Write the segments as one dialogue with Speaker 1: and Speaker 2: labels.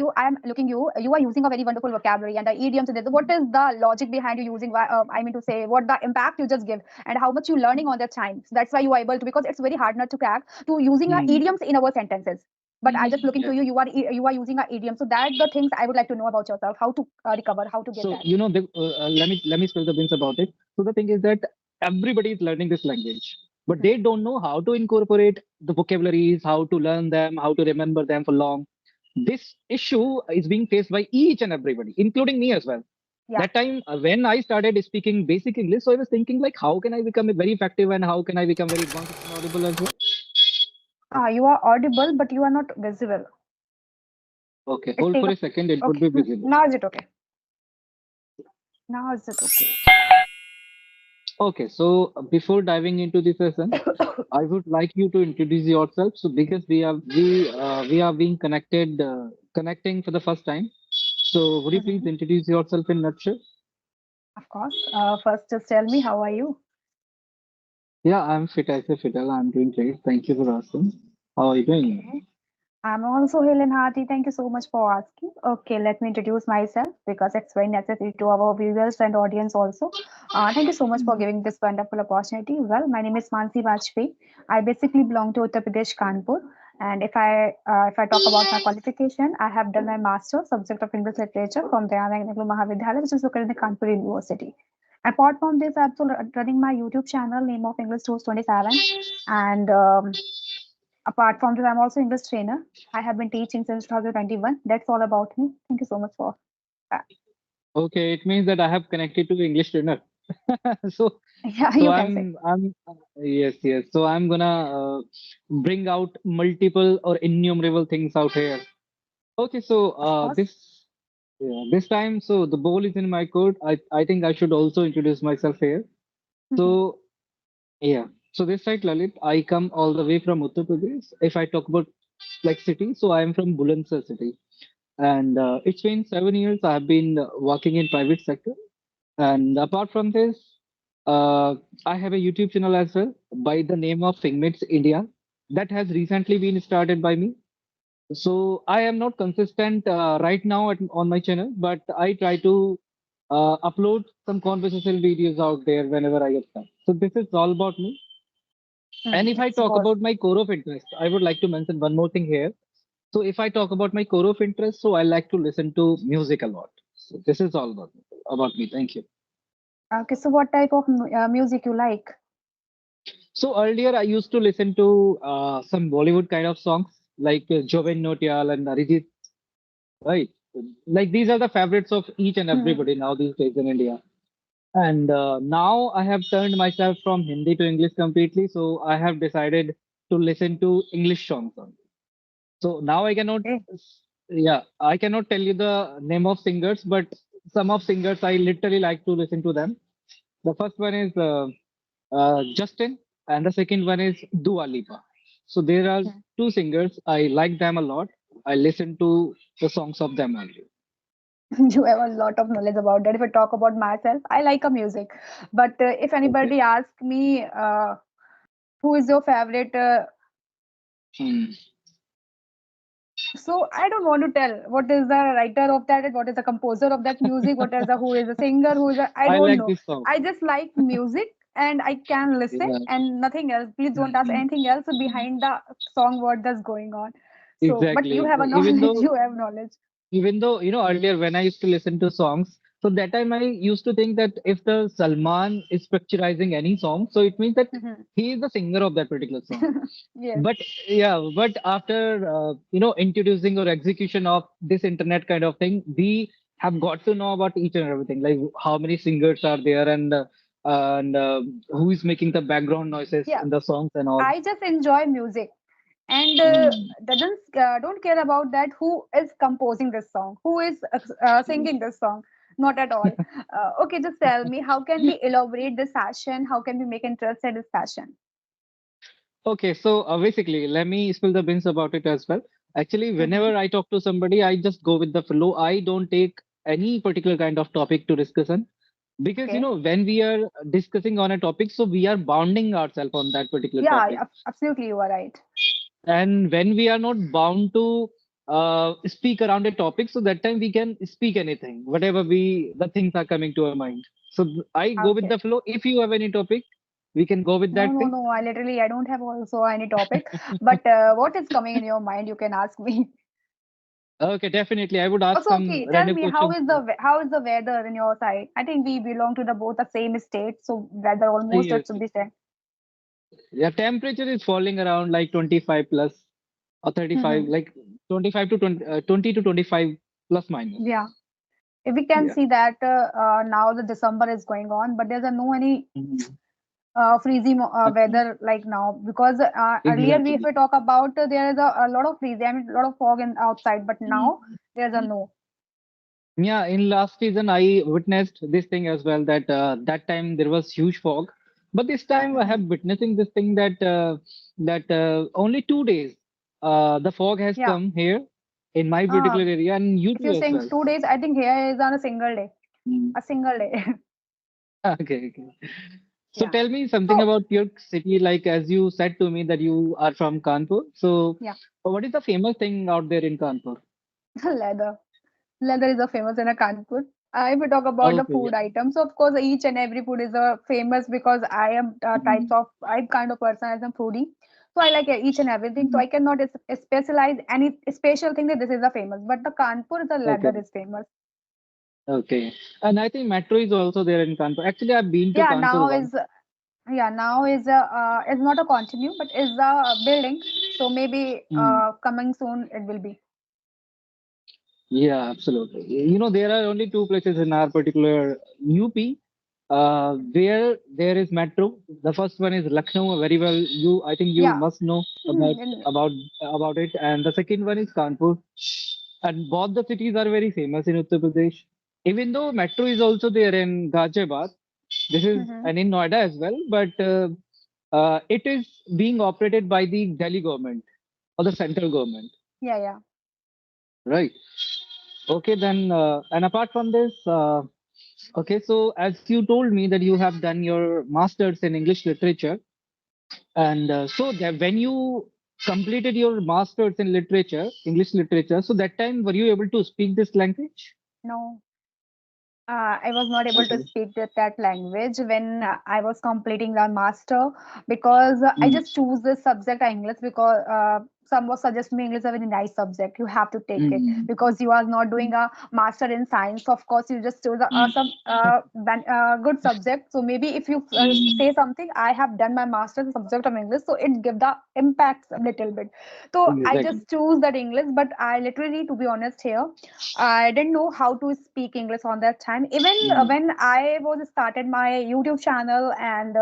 Speaker 1: you, I am looking you are using a very wonderful vocabulary and the idioms. What is the logic behind you using? I mean to say, what the impact you just give and how much you learning on that time. So that's why you are able to, because it's very hard not to crack to using
Speaker 2: Hmm.
Speaker 1: idioms in our sentences. But I just looking to
Speaker 2: Yes.
Speaker 1: you. You are using a idiom. So that the things I would like to know about yourself. How to recover. How to get
Speaker 2: So
Speaker 1: that.
Speaker 2: let me spill the beans about it. So the thing is that everybody is learning this language, but they don't know how to incorporate the vocabularies, how to learn them, how to remember them for long. This issue is being faced by each and everybody, including me as well.
Speaker 1: Yeah.
Speaker 2: That time when I started speaking basic English, so I was thinking like, how can I become very effective and how can I become very advanced and audible as well?
Speaker 1: You are audible, but you are not visible.
Speaker 2: Okay,
Speaker 1: It
Speaker 2: hold
Speaker 1: take
Speaker 2: for
Speaker 1: a
Speaker 2: a second, it would
Speaker 1: okay.
Speaker 2: be visible.
Speaker 1: Now is it okay? Now is it okay?
Speaker 2: Okay, so before diving into the session, I would like you to introduce yourself. So because we are being connecting for the first time. So would you please
Speaker 1: Mhm.
Speaker 2: introduce yourself in nutshell?
Speaker 1: Of course. First, just tell me how are you?
Speaker 2: Yeah, I'm fit as a fiddle. I'm doing great. Thank you for asking. How are you doing?
Speaker 1: Okay. I'm also Helen Hardy. Thank you so much for asking. Okay, let me introduce myself because it's very necessary to our viewers and audience also. Thank you so much for giving this wonderful opportunity. Well, my name is Mansi Vajpayee. I basically belong to Uttar Pradesh, Kanpur. And if I talk about my qualification, I have done my master's subject of English literature from the Mahavidyalaya, which is located in the Kanpur University. Apart from this, I'm also running my YouTube channel, name of English Tours 27, and apart from this, I'm also English trainer. I have been teaching since 2021. That's all about me. Thank you so much for that.
Speaker 2: Okay, it means that I have connected to the English trainer. So
Speaker 1: Yeah,
Speaker 2: so
Speaker 1: you can say.
Speaker 2: I'm yes, yes. So I'm gonna bring out multiple or innumerable things out here. Okay, so
Speaker 1: Of course.
Speaker 2: this time, so the ball is in my court. I think I should also introduce myself here.
Speaker 1: Mhm.
Speaker 2: So yeah, so this side Lalit, I come all the way from Uttar Pradesh. If I talk about like city, so I am from Bulandshahr city, and it's been 7 years. I have been working in private sector, and apart from this, I have a YouTube channel as well by the name of Figments India that has recently been started by me. So I am not consistent right now on my channel, but I try to upload some conversational videos out there whenever I get time. So this is all about me. And if I
Speaker 1: It's
Speaker 2: talk
Speaker 1: was.
Speaker 2: about my core of interest, I would like to mention one more thing here. So if I talk about my core of interest, so I like to listen to music a lot. So this is all about me. Thank you.
Speaker 1: Okay, so what type of music you like?
Speaker 2: So earlier I used to listen to some Bollywood kind of songs like Jobin Notial and Arijit, right? Like these are the favorites of each and
Speaker 1: Hmm.
Speaker 2: everybody now these days in India. And now I have turned myself from Hindi to English completely. So I have decided to listen to English songs only. So now
Speaker 1: Okay.
Speaker 2: I cannot tell you the name of singers, but some of singers I literally like to listen to them. The first one is Justin, and the second one is Dua Lipa. So there are
Speaker 1: Hmm.
Speaker 2: two singers. I like them a lot. I listen to the songs of them only.
Speaker 1: You have a lot of knowledge about that. If I talk about myself, I like a music. But if
Speaker 2: Okay.
Speaker 1: anybody asks me, who is your favorite?
Speaker 2: Hmm.
Speaker 1: So I don't want to tell what is the writer of that, what is the composer of that music, what is the who is the singer, who is the, I
Speaker 2: I
Speaker 1: don't
Speaker 2: like
Speaker 1: know.
Speaker 2: this song.
Speaker 1: I just like music and I can listen
Speaker 2: Yeah.
Speaker 1: and nothing else. Please don't ask
Speaker 2: Hmm.
Speaker 1: anything else behind the song what that's going on. So, but you
Speaker 2: Exactly.
Speaker 1: have a
Speaker 2: Even
Speaker 1: knowledge,
Speaker 2: though
Speaker 1: you have knowledge.
Speaker 2: earlier when I used to listen to songs, so that time I used to think that if the Salman is picturizing any song, so it means that
Speaker 1: Mhm.
Speaker 2: he is the singer of that particular song.
Speaker 1: Yes.
Speaker 2: But yeah, but after introducing or execution of this internet kind of thing, we have got to know about each and everything, like how many singers are there and who is making the background noises
Speaker 1: Yeah.
Speaker 2: in the songs and all.
Speaker 1: I just enjoy music and
Speaker 2: Mm.
Speaker 1: doesn't don't care about that who is composing this song, who is singing this song. Not at all. Okay, just tell me how can we elaborate this passion? How can we make interest in this passion?
Speaker 2: Okay, so basically, let me spill the beans about it as well. Actually,
Speaker 1: Mm-hmm.
Speaker 2: whenever I talk to somebody, I just go with the flow. I don't take any particular kind of topic to discuss on because
Speaker 1: Okay.
Speaker 2: when we are discussing on a topic, so we are bounding ourselves on that particular
Speaker 1: Yeah,
Speaker 2: topic.
Speaker 1: absolutely, you are right.
Speaker 2: And when we are not bound to speak around a topic. So that time we can speak anything, whatever the things are coming to our mind. So I go with
Speaker 1: Okay.
Speaker 2: the flow. If you have any topic, we can go with
Speaker 1: No,
Speaker 2: that
Speaker 1: no,
Speaker 2: thing.
Speaker 1: no. I don't have also any topic. But what is coming in your mind? You can ask me.
Speaker 2: Okay, definitely. I would ask
Speaker 1: Also,
Speaker 2: some
Speaker 1: okay, tell
Speaker 2: random
Speaker 1: me
Speaker 2: questions.
Speaker 1: how is the weather in your side? I think we belong to the both the same state, so weather almost
Speaker 2: Yes.
Speaker 1: it should be same.
Speaker 2: Yeah, temperature is falling around like 25 plus or 35,
Speaker 1: Hmm.
Speaker 2: like 25 to 20, 20 to 25 plus minus.
Speaker 1: Yeah, if we can
Speaker 2: Yeah.
Speaker 1: see that now the December is going on, but there's a no any
Speaker 2: Mhm.
Speaker 1: weather like now because earlier if
Speaker 2: Exactly.
Speaker 1: we talk about there is a lot of freezing, I mean, a lot of fog in outside, but now
Speaker 2: Mhm.
Speaker 1: there's a no.
Speaker 2: Yeah, in last season I witnessed this thing as well that that time there was huge fog, but this time I have
Speaker 1: Mhm.
Speaker 2: witnessing this thing that only 2 days the fog has
Speaker 1: Yeah.
Speaker 2: come here in my
Speaker 1: Uh,
Speaker 2: particular area and you
Speaker 1: if
Speaker 2: too
Speaker 1: you're
Speaker 2: as
Speaker 1: saying
Speaker 2: well.
Speaker 1: 2 days, I think here is on a single day.
Speaker 2: Mm.
Speaker 1: A single day.
Speaker 2: Okay, okay. So
Speaker 1: Yeah.
Speaker 2: tell me something
Speaker 1: So
Speaker 2: about your city, like as you said to me that you are from Kanpur. So
Speaker 1: yeah,
Speaker 2: what is the famous thing out there in Kanpur?
Speaker 1: leather. Leather is a famous in a Kanpur. If we talk about the
Speaker 2: Okay,
Speaker 1: food
Speaker 2: yeah.
Speaker 1: items, so of course each and every food is famous because I am
Speaker 2: Mm,
Speaker 1: I'm kind of person as a foodie. So I like each and everything. So
Speaker 2: mm.
Speaker 1: I cannot specialize any special thing that this is a famous. But the Kanpur, the
Speaker 2: Okay,
Speaker 1: leather is famous.
Speaker 2: okay. And I think metro is also there in Kanpur. Actually, I've been to
Speaker 1: Yeah,
Speaker 2: Kanpur
Speaker 1: now
Speaker 2: once.
Speaker 1: is is not a continue, but is a building. So maybe
Speaker 2: Mm.
Speaker 1: coming soon it will be.
Speaker 2: Yeah, absolutely. You know, there are only two places in our particular UP where there is metro. The first one is Lucknow, very well. I think you
Speaker 1: Yeah.
Speaker 2: must know about
Speaker 1: In-
Speaker 2: about about it. And the second one is Kanpur. And both the cities are very famous in Uttar Pradesh. Even though metro is also there in Ghaziabad, this is
Speaker 1: Mhm.
Speaker 2: and in Noida as well, but it is being operated by the Delhi government or the central government,
Speaker 1: Yeah, yeah.
Speaker 2: right? Okay, then, and apart from this, okay, so as you told me that you have done your master's in English literature, and so that when you completed your master's in literature, English literature, so that time were you able to speak this language?
Speaker 1: No. I was not able to
Speaker 2: Okay.
Speaker 1: speak that language when I was completing the master because I
Speaker 2: Mm,
Speaker 1: just choose this subject English because some was suggest me English is a very nice subject. You have to take it
Speaker 2: mm,
Speaker 1: because you are not doing a master in science. Of course, you just choose
Speaker 2: mm,
Speaker 1: some good subject. So maybe if you
Speaker 2: mm,
Speaker 1: say something, I have done my master in subject of English, so it give the impact a little bit. So I
Speaker 2: exactly.
Speaker 1: just choose that English, but I literally, to be honest here. I didn't know how to speak English on that time. Even
Speaker 2: Mm,
Speaker 1: when I was started my YouTube channel and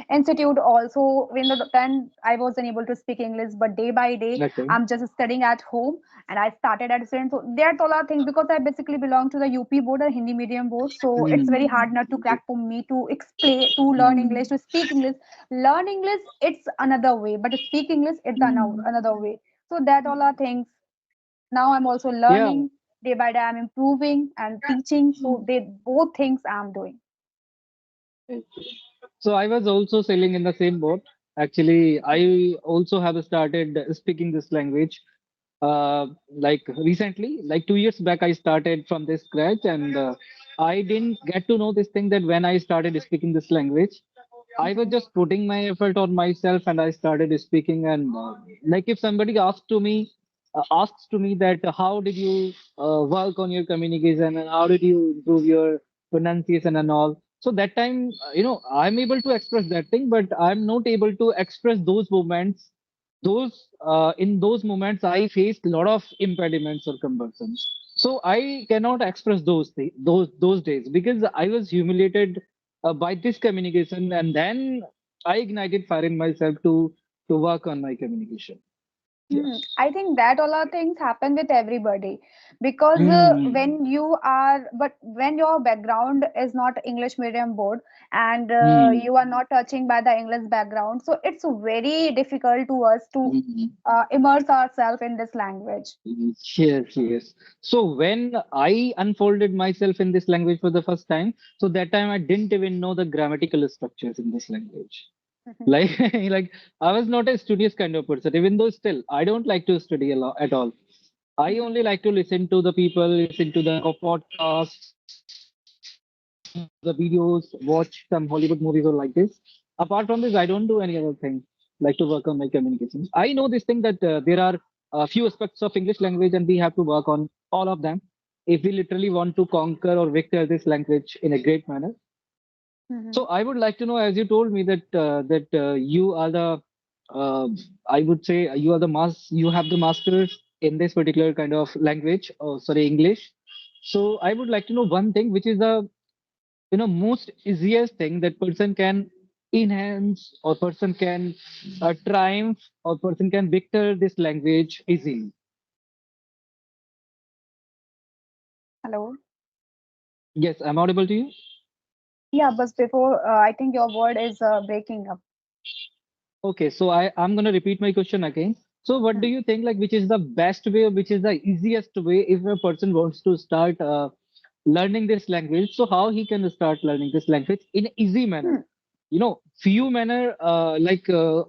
Speaker 1: institute also, when then I wasn't able to speak English. But day by day,
Speaker 2: okay.
Speaker 1: I'm just studying at home, and I started at student. So that's all are things because I basically belong to the UP board or Hindi medium board. So it's very
Speaker 2: Mm,
Speaker 1: hard not to crack for me to explain, to learn English,
Speaker 2: mm,
Speaker 1: to speak English. Learn English, it's another way, but speak English, it's
Speaker 2: mm.
Speaker 1: another way. So that all are things now I'm also
Speaker 2: Yeah.
Speaker 1: learning day by day. I'm improving and teaching. So
Speaker 2: Mm.
Speaker 1: they both things I'm doing.
Speaker 2: So I was also sailing in the same boat. Actually, I also have started speaking this language. Like recently, like 2 years back, I started from this scratch, and I didn't get to know this thing that when I started speaking this language, I was
Speaker 1: Hmm.
Speaker 2: just putting my effort on myself, and I started speaking. And like if somebody asks to me that how did you work on your communication and how did you improve your pronunciation and all, so that time I'm able to express that thing, but I'm not able to express those moments. Those In those moments, I faced a lot of impediments or conversions. So I cannot express those days because I was humiliated by this communication, and then I ignited fire in myself to work on my communication. Yeah.
Speaker 1: I think that all are things happen with everybody because
Speaker 2: Mm,
Speaker 1: when you are, but when your background is not English medium board and
Speaker 2: mm,
Speaker 1: you are not touching by the English background, so it's very difficult to us to
Speaker 2: mm,
Speaker 1: immerse ourselves in this language.
Speaker 2: yes, yes. So when I unfolded myself in this language for the first time, so that time I didn't even know the grammatical structures in this language.
Speaker 1: Mhm.
Speaker 2: Like, like I was not a studious kind of person, even though still I don't like to study a lot at all. I
Speaker 1: Mhm.
Speaker 2: only like to listen to the people, listen to the podcasts, watch the videos, watch some Hollywood movies or like this. Apart from this, I don't do any other thing like to work on my communication. I know this thing that there are a few aspects of English language and we have to work on all of them if we literally want to conquer or victor this language in a great manner. So
Speaker 1: Mhm.
Speaker 2: I would like to know, as you told me that you are the, uh, I would say you are the you have the masters in this particular kind of language, or sorry, English. So I would like to know one thing, which is the most easiest thing that person can enhance or person can triumph or person can victor this language easily.
Speaker 1: Hello.
Speaker 2: Yes, I'm audible to you.
Speaker 1: Yeah, but before, I think your word is breaking up.
Speaker 2: Okay, so I'm gonna repeat my question again. So what do
Speaker 1: Hmm.
Speaker 2: you think like which is the best way or which is the easiest way if a person wants to start learning this language? So how he can start learning this language in easy manner?
Speaker 1: Hmm.
Speaker 2: Few manner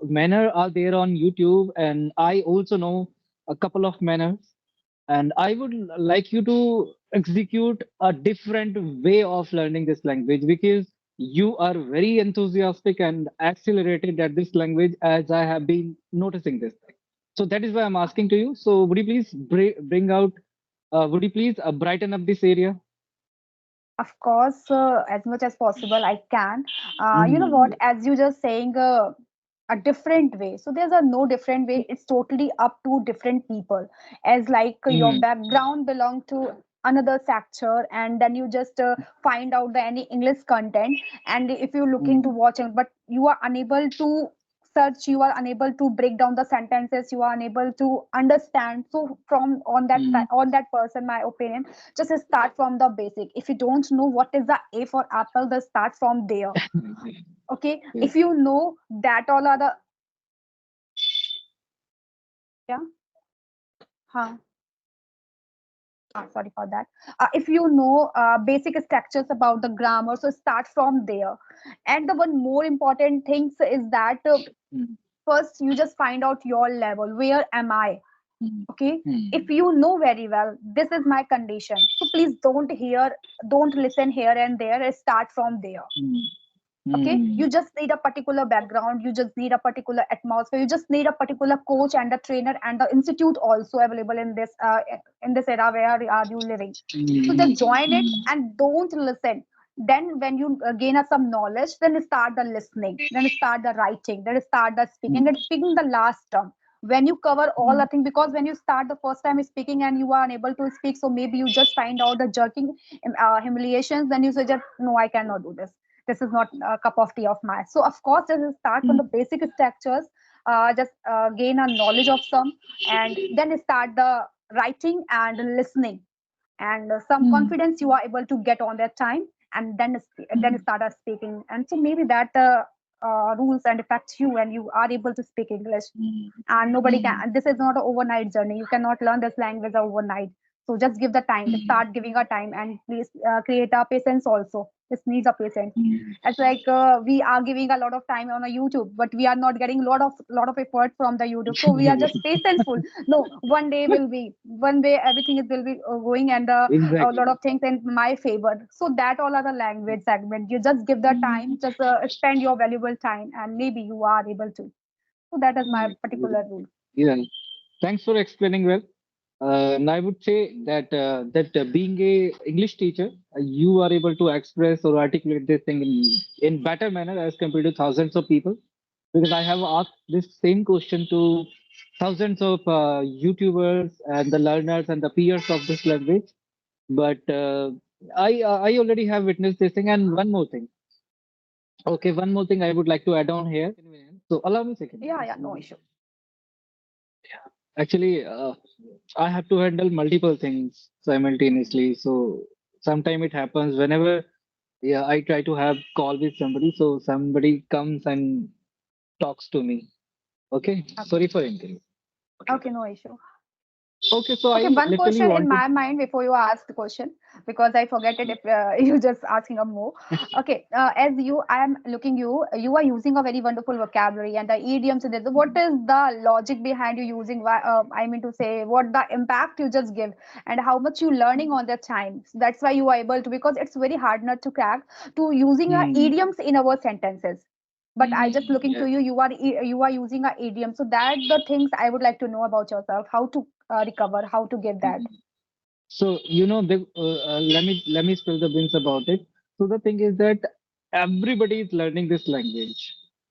Speaker 2: manner are there on YouTube, and I also know a couple of manners, and I would like you to execute a different way of learning this language because you are very enthusiastic and accelerated at this language as I have been noticing this thing. So that is why I'm asking to you. So would you please bring out, would you please brighten up this area?
Speaker 1: Of course, as much as possible, I can. You know what?
Speaker 2: Mm,
Speaker 1: As you just saying a different way. So there's a no different way. It's totally up to different people. As like your
Speaker 2: mm,
Speaker 1: background belong to another sector, and then you just find out the any English content, and if you're looking to
Speaker 2: mm,
Speaker 1: watch it, but you are unable to search, you are unable to break down the sentences, you are unable to understand. So from on that
Speaker 2: mm.
Speaker 1: on that person, my opinion, just start from the basic. If you don't know what is the A for apple, just start from there. Okay,
Speaker 2: Yeah.
Speaker 1: if you know that all are the, yeah, huh. Sorry for that. If you know basic structures about the grammar, so start from there. And the one more important things is that
Speaker 2: Mm,
Speaker 1: first you just find out your level. Where am I?
Speaker 2: mm,
Speaker 1: Okay, if
Speaker 2: mm,
Speaker 1: you know very well this is my condition, so please don't listen here and there. Start from there.
Speaker 2: mm,
Speaker 1: Okay,
Speaker 2: mm,
Speaker 1: you just need a particular background, you just need a particular atmosphere, you just need a particular coach and a trainer and the institute also available in this era where are you living. So
Speaker 2: mm,
Speaker 1: just join it
Speaker 2: mm,
Speaker 1: and don't listen. Then when you gain some knowledge, then start the listening, then start the writing, then start the speaking, and speaking the last term. When you cover all the
Speaker 2: mm,
Speaker 1: thing, because when you start the first time speaking and you are unable to speak, so maybe you just find out the jerking humiliations, then you say just no, I cannot do this. This is not a cup of tea of mine. So of course, just start from
Speaker 2: mm,
Speaker 1: the basic structures, just gain a knowledge of some, and then start the writing and listening, and some
Speaker 2: mm,
Speaker 1: confidence you are able to get on that time, and then
Speaker 2: mm,
Speaker 1: start speaking. And so maybe that rules and affects you, and you are able to speak English.
Speaker 2: mm,
Speaker 1: And nobody can,
Speaker 2: mm,
Speaker 1: and this is not an overnight journey. You cannot learn this language overnight. So just give the time,
Speaker 2: mm,
Speaker 1: start giving a time, and please create a patience also. This needs a patience.
Speaker 2: mm.
Speaker 1: It's like we are giving a lot of time on a YouTube, but we are not getting lot of effort from the YouTube, so we are just patientful. No, one day will be, one day everything is will be going, and a lot
Speaker 2: Exactly.
Speaker 1: of things in my favor. So that all are the language segment. You just give the time, just spend your valuable time, and maybe you are able to. So that is my particular rule.
Speaker 2: Yeah. Thanks for explaining well. And I would say that being a English teacher, you are able to express or articulate this thing in better manner as compared to thousands of people. Because I have asked this same question to thousands of YouTubers and the learners and the peers of this language. But I already have witnessed this thing. And one more thing. Okay, one more thing I would like to add on here. So allow me a second.
Speaker 1: Yeah, yeah, no issue.
Speaker 2: Actually, I have to handle multiple things simultaneously. So sometime it happens whenever, yeah, I try to have call with somebody. So somebody comes and talks to me. Okay,
Speaker 1: Okay,
Speaker 2: sorry for interrupting. Okay.
Speaker 1: okay, no issue.
Speaker 2: Okay, so
Speaker 1: Okay,
Speaker 2: I
Speaker 1: one
Speaker 2: literally
Speaker 1: question in
Speaker 2: wanted.
Speaker 1: my mind before you ask the question, because I forget it if you just asking a more. Okay, as you, I am looking you are using a very wonderful vocabulary and the idioms in it. What is the logic behind you using? I mean to say, what the impact you just give and how much you learning on that time. So that's why you are able to, because it's very hard not to crack to using a
Speaker 2: Hmm.
Speaker 1: idioms in our sentences. But I just looking to
Speaker 2: Yes.
Speaker 1: you, you are using a idiom. So that the things I would like to know about yourself, how to recover, how to give that.
Speaker 2: So let me spill the beans about it. So the thing is that everybody is learning this language,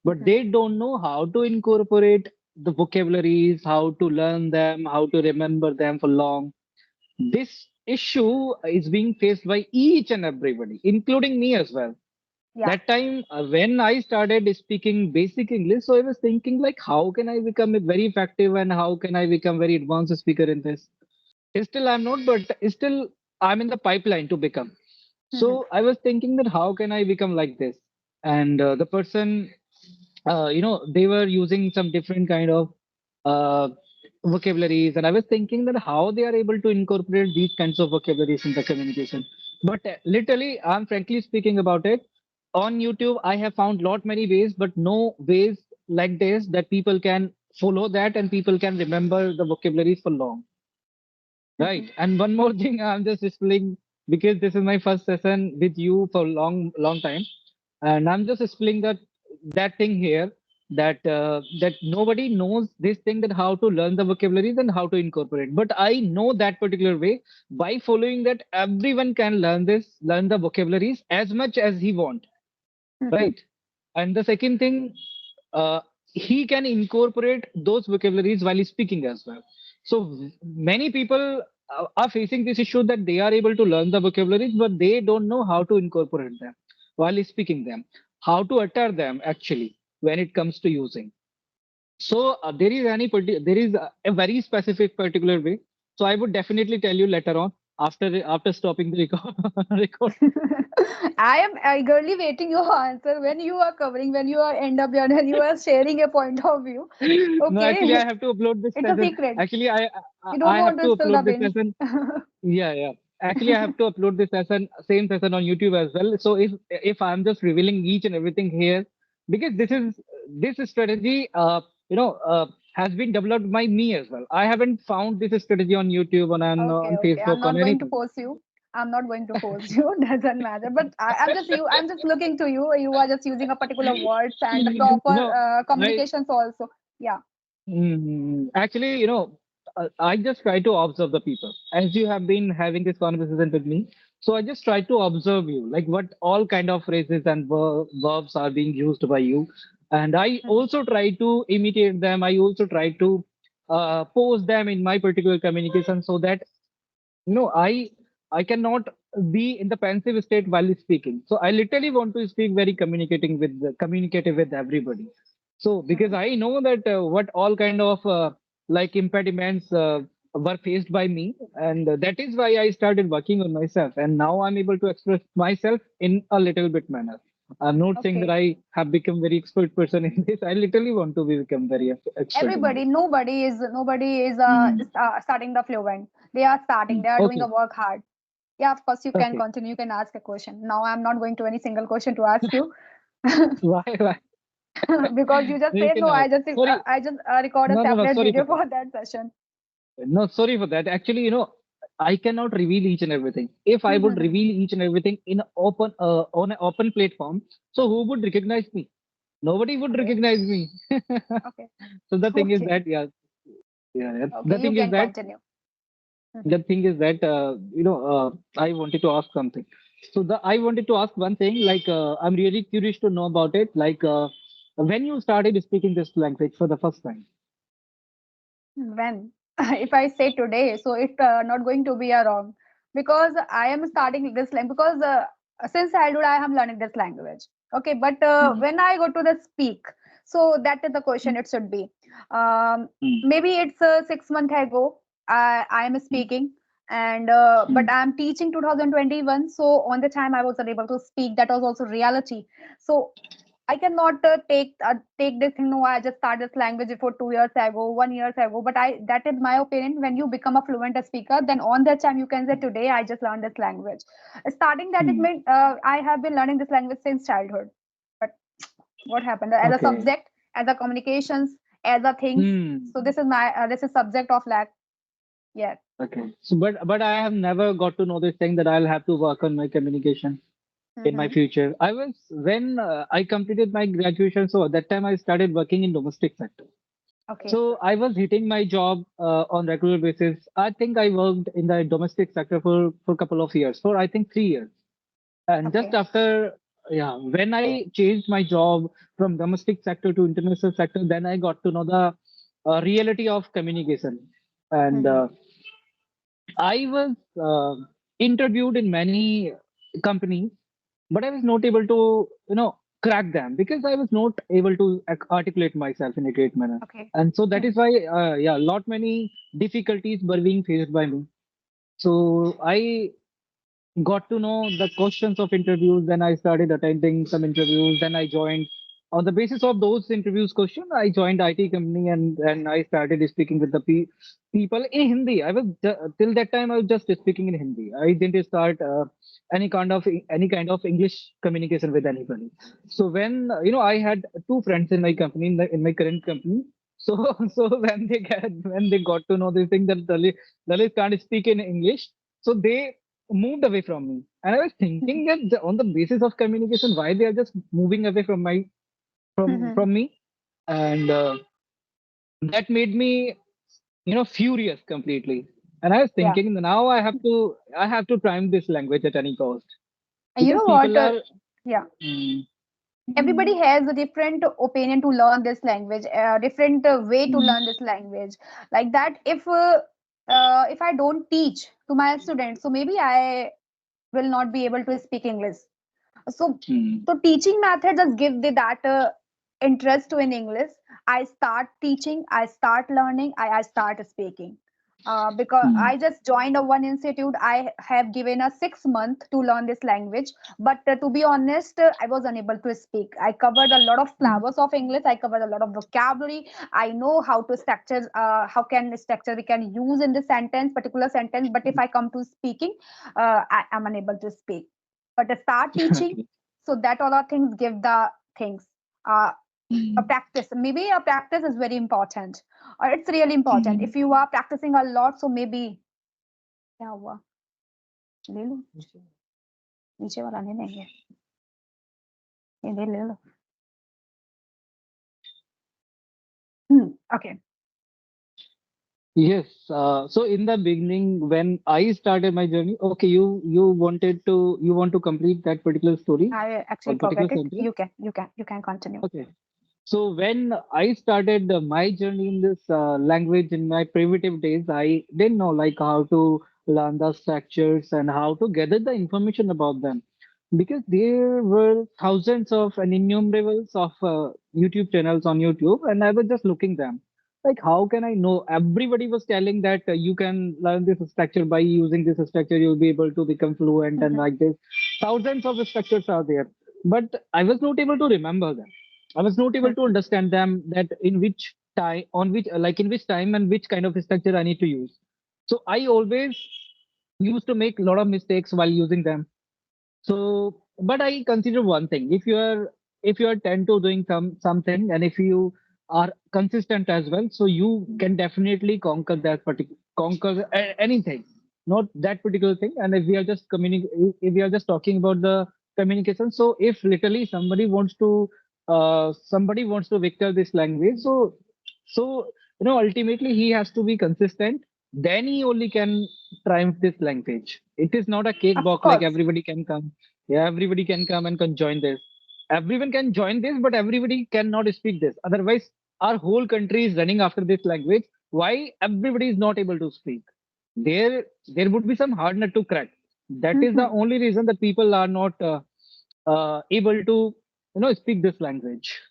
Speaker 2: but
Speaker 1: Mhm.
Speaker 2: they don't know how to incorporate the vocabularies, how to learn them, how to remember them for long. This issue is being faced by each and everybody, including me as well.
Speaker 1: Yeah.
Speaker 2: That time when I started speaking basic English, so I was thinking like, how can I become a very effective and how can I become very advanced speaker in this? Still, I'm not, but still, I'm in the pipeline to become.
Speaker 1: Mhm.
Speaker 2: So I was thinking that how can I become like this? And the person, they were using some different kind of uh, vocabularies, and I was thinking that how they are able to incorporate these kinds of vocabularies in the communication. But literally, I'm frankly speaking about it. On YouTube, I have found lot many ways, but no ways like this that people can follow that and people can remember the vocabularies for long.
Speaker 1: Mhm.
Speaker 2: Right. And one more thing, I'm just spilling because this is my first session with you for long, long time, and I'm just spilling that thing here that nobody knows this thing that how to learn the vocabularies and how to incorporate. But I know that particular way. By following that, everyone can learn the vocabularies as much as he want.
Speaker 1: Mhm.
Speaker 2: Right. And the second thing, uh, he can incorporate those vocabularies while he's speaking as well. So many people are facing this issue that they are able to learn the vocabularies, but they don't know how to incorporate them while he's speaking them, how to utter them actually when it comes to using. So there is a very specific particular way. So I would definitely tell you later on after stopping the record.
Speaker 1: I am eagerly waiting your answer when you are covering, when you are end up here, when you are sharing a point of view.
Speaker 2: No, actually, I
Speaker 1: Okay,
Speaker 2: have to upload this
Speaker 1: it's a
Speaker 2: session.
Speaker 1: secret.
Speaker 2: Actually,
Speaker 1: You don't
Speaker 2: I
Speaker 1: want
Speaker 2: have
Speaker 1: to
Speaker 2: to
Speaker 1: spill the
Speaker 2: upload this
Speaker 1: beans.
Speaker 2: session. Yeah, yeah. Actually, I have to upload this session, same session on YouTube as well. So if I'm just revealing each and everything here, because this strategy, has been developed by me as well. I haven't found this strategy on YouTube
Speaker 1: Okay,
Speaker 2: on
Speaker 1: okay.
Speaker 2: Facebook
Speaker 1: I'm
Speaker 2: on
Speaker 1: not going to
Speaker 2: anything.
Speaker 1: force you. I'm not going to force you. Doesn't matter. But I'm just you. I'm just looking to you. You are just using a particular words and the proper
Speaker 2: No, I
Speaker 1: communications also. Yeah.
Speaker 2: Actually, I just try to observe the people. As you have been having this conversation with me, so I just try to observe you, like what all kind of phrases and verbs are being used by you, and I
Speaker 1: Mhm.
Speaker 2: also try to imitate them. I also try to pose them in my particular communication, so that I cannot be in the pensive state while speaking. So I literally want to speak very communicative with everybody. So because
Speaker 1: Mhm.
Speaker 2: I know that what all kind of like impediments were faced by me, and that is why I started working on myself, and now I'm able to express myself in a little bit manner. I'm not saying that
Speaker 1: Okay.
Speaker 2: I have become very expert person in this. I literally want to become very expert in
Speaker 1: Everybody,
Speaker 2: this.
Speaker 1: nobody is
Speaker 2: Hmm.
Speaker 1: starting the fluent. They are starting. They are doing a
Speaker 2: Okay.
Speaker 1: work hard. Yeah, of course you can
Speaker 2: Okay.
Speaker 1: continue. You can ask a question. Now I'm not going to any single question to ask you
Speaker 2: Why? Why?
Speaker 1: because you just
Speaker 2: You
Speaker 1: say
Speaker 2: can
Speaker 1: no.
Speaker 2: ask. Sorry.
Speaker 1: I just record a
Speaker 2: No, no, no.
Speaker 1: separate
Speaker 2: Sorry for
Speaker 1: video
Speaker 2: that.
Speaker 1: for that session.
Speaker 2: No, sorry for that. Actually, I cannot reveal each and everything. If I would reveal each and everything in on an open platform, so who would recognize me? Nobody would
Speaker 1: Okay.
Speaker 2: recognize me.
Speaker 1: Okay.
Speaker 2: So the thing is
Speaker 1: Okay.
Speaker 2: that, yeah, yeah, yeah.
Speaker 1: Okay. You can continue. Mhm.
Speaker 2: The thing is that, I wanted to ask something. So I wanted to ask one thing. Like, I'm really curious to know about it. Like, when you started speaking this language for the first time.
Speaker 1: When? If I say today, so it not going to be a wrong because I am starting this language because since childhood I am learning this language. Okay, but when I go to the speak, so that is the question. It should be maybe it's 6 months ago. I am speaking and but I am teaching 2021. So on the time I was unable to speak. That was also reality. So I cannot take this thing. No, I just started this language before 2 years ago, 1 year ago. But I that is my opinion. When you become a fluent speaker, then on that time you can say today I just learned this language. Starting that it
Speaker 2: Hmm.
Speaker 1: meant I have been learning this language since childhood. But what happened as a
Speaker 2: Okay.
Speaker 1: subject, as a communications, as a things.
Speaker 2: Hmm.
Speaker 1: So this is my this is subject of lack. Yeah.
Speaker 2: Okay. So, but I have never got to know this thing that I'll have to work on my communication in my
Speaker 1: Mm-hmm.
Speaker 2: future. I was when I completed my graduation, so at that time I started working in domestic sector.
Speaker 1: Okay.
Speaker 2: So I was hitting my job on regular basis. I think I worked in the domestic sector for a couple of years, for I think 3 years. And just
Speaker 1: Okay.
Speaker 2: after, yeah, when I changed my job from domestic sector to international sector, then I got to know the reality of communication. And
Speaker 1: Mm-hmm.
Speaker 2: I was interviewed in many companies, but I was not able to, crack them because I was not able to articulate myself in a great manner.
Speaker 1: Okay.
Speaker 2: And so that
Speaker 1: Mm-hmm.
Speaker 2: is why, yeah, lot many difficulties were being faced by me. So I got to know the questions of interviews. Then I started attending some interviews. Then I joined on the basis of those interviews question. I joined IT company and I started speaking with the people in Hindi. I was till that time I was just speaking in Hindi. I didn't start any kind of English communication with anybody. So when I had two friends in my company in my current company. So so when they got to know this thing that Dalit can't speak in English, so they moved away from me. And I was thinking that on the basis of communication, why they are just moving away from my
Speaker 1: Mm-hmm.
Speaker 2: from me, and that made me furious completely. And I was
Speaker 1: Yeah.
Speaker 2: thinking now I have to try this language at any cost
Speaker 1: And you
Speaker 2: because
Speaker 1: know
Speaker 2: people
Speaker 1: what?
Speaker 2: are.
Speaker 1: Yeah.
Speaker 2: Mm,
Speaker 1: Everybody has a different opinion to learn this language, a different way to
Speaker 2: mm,
Speaker 1: learn this language. Like that, if I don't teach to my students, so maybe I will not be able to speak English. So
Speaker 2: mm,
Speaker 1: so teaching method just give the that interest to in English. I start teaching, I start learning, I start speaking. Because
Speaker 2: mm,
Speaker 1: I just joined a one institute, I have given a 6 month to learn this language. But to be honest, I was unable to speak. I covered a lot of
Speaker 2: mm,
Speaker 1: flavors of English. I covered a lot of vocabulary. I know how to structure, how can structure we can use in the sentence, particular sentence. But if I come to speaking, I am unable to speak. But start teaching,
Speaker 2: okay.
Speaker 1: so that all our things give the things. Uh, a
Speaker 2: Mm,
Speaker 1: practice, maybe a practice is very important, or it's really important.
Speaker 2: mm.
Speaker 1: If you are practicing a lot, so maybe क्या हुआ ले लो नीचे वाला नहीं लेंगे ये ले लो okay.
Speaker 2: Yes. So in the beginning, when I started my journey, okay, you want to complete that particular story
Speaker 1: I
Speaker 2: or
Speaker 1: actually
Speaker 2: particular
Speaker 1: forget it.
Speaker 2: sentence.
Speaker 1: You can continue.
Speaker 2: Okay. So when I started my journey in this language in my primitive days, I didn't know like how to learn the structures and how to gather the information about them, because there were thousands of and innumerables of YouTube channels on YouTube, and I was just looking them. Like how can I know? Everybody was telling that you can learn this structure by using this structure. You'll be able to become fluent and
Speaker 1: Mhm,
Speaker 2: like this. Thousands of structures are there, but I was not able to remember them. I was not able to
Speaker 1: mhm,
Speaker 2: understand them that in which time, on which, like in which time and which kind of structure I need to use. So I always used to make a lot of mistakes while using them. So, but I consider one thing: if you are tend to doing something, and if you are consistent as well, so you can definitely conquer that particular conquer anything, not that particular thing. And if we are just if we are just talking about the communication, so if literally somebody wants to vector this language, so ultimately he has to be consistent. Then he only can triumph this language. It is not a cake
Speaker 1: of
Speaker 2: box like
Speaker 1: course.
Speaker 2: everybody can come. Yeah, everybody can come and can join this. Everyone can join this, but everybody cannot speak this. Otherwise, our whole country is running after this language. Why everybody is not able to speak? There would be some hard nut to crack. That is the
Speaker 1: Mhm.
Speaker 2: only reason that people are not able to speak this language.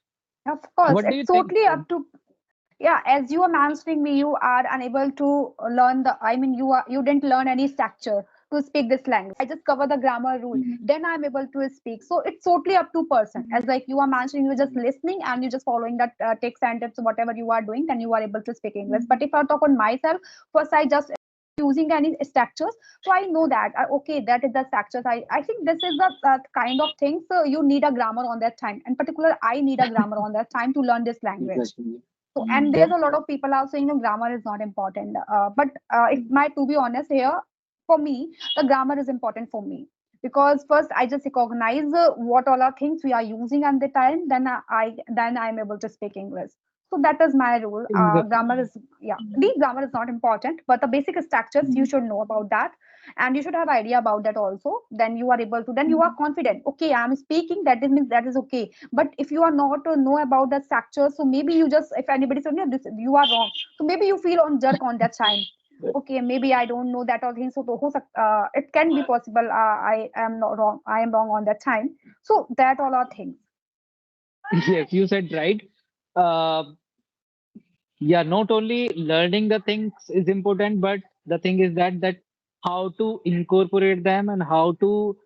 Speaker 1: Of course,
Speaker 2: What do you
Speaker 1: it's
Speaker 2: think?
Speaker 1: totally up to. Yeah, as you are mentioning me, you are unable to learn the, I mean, you didn't learn any structure to speak this language. I just cover the grammar rule, then I'm able to speak. So it's totally up to person. As like you are mentioning, you're just listening and you're just following that text sentence, whatever you are doing, then you are able to speak English. But if I talk on myself, first I just using any structures, so I know that okay, that is the structures. I think this is the kind of things you need a grammar on that time. In particular, I need a grammar on that time to learn this language.
Speaker 2: Exactly.
Speaker 1: So, and
Speaker 2: Yeah.
Speaker 1: there's a lot of people are saying, no, grammar is not important. But if my to be honest here, for me, the grammar is important for me because first I just recognize what all are things we are using at the time. Then I'm able to speak English. So that is my rule.
Speaker 2: Exactly.
Speaker 1: Grammar is yeah, deep grammar is not important, but the basic structures you should know about that, and you should have idea about that also. Then you are able to. Then you are confident. Okay, I'm speaking. That is means that is okay. But if you are not to know about the structure, so maybe you just, if anybody says no, this, you are wrong, so maybe you feel on jerk on that time. Okay, maybe I don't know that all things. So it can be possible. I am not wrong. I am wrong on that time. So that all are things.
Speaker 2: Yes, you said right. Uh, yeah, not only learning the things is important, but the thing is that how to incorporate them and how to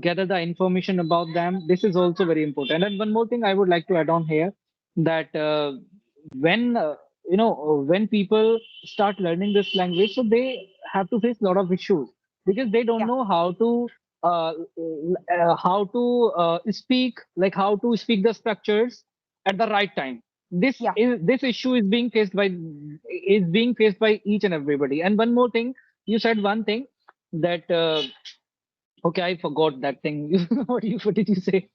Speaker 2: gather the information about them. This is also very important. And one more thing I would like to add on here, that when when people start learning this language, so they have to face a lot of issues because they don't
Speaker 1: Yeah,
Speaker 2: know how to speak, like how to speak the structures at the right time.
Speaker 1: yeah,
Speaker 2: This issue is being faced by each and everybody. And one more thing, you said one thing that okay, I forgot that thing. What did you say?